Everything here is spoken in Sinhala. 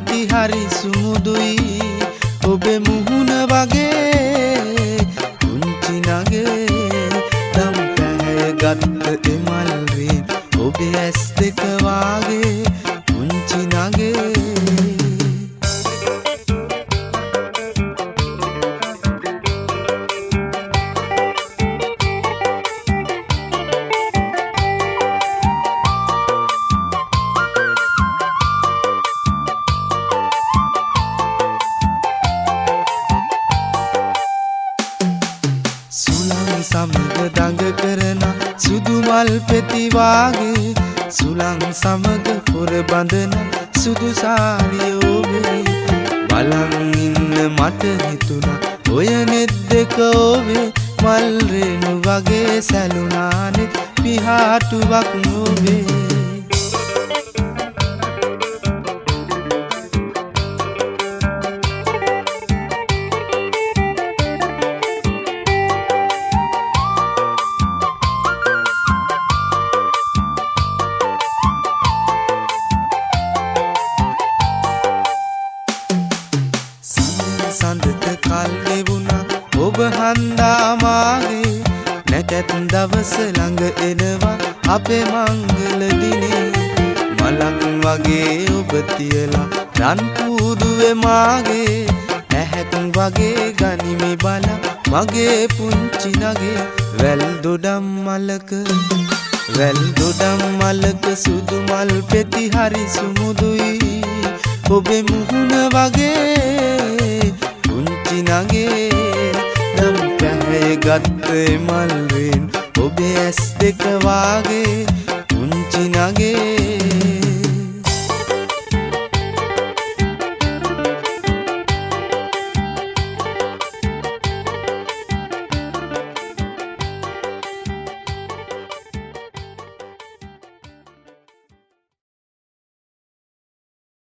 පෙති හරි සුමුදුයි ඔබේ මුහුණ වගේ පුංචි නගේ නම් පැහැය ගත්ත එමල් වේ ඔබේ ඇස් දෙක වාගේ පුංචි නගේ සමග දඟ කරන සුදු මල් පෙති වාගේ සුළං සමග පොර බඳන සුදු සාරිය ඔබේ බලන් ඉන්න මට හිතුණා ඔය නෙත් දෙක ඔබේ මල් රේණු වගේ සැලුණානේ පිහාටුවක් ඔබේ සඳට කල් ගෙවුණා ඔබ හන්දා මාගේ නැකත් දවස ළඟ එනවා අපේ මංගල දිනේ මලක් වගේ ඔබ තියලා රන් කූඩුවේ මාගේ ඇහැක් වගේ ගනිමි බල මගේ පුංචි නගේ වැල් දොඩම් මලක සුදු මල් පෙති හරි සුමුදුයි ඔබේ මුහුණ වගේ පුංචි නගේ නම් පැහැය ගත්ත මල් රේන් ඔබේ ඇස් දෙක වාගේ පුංචි නගේ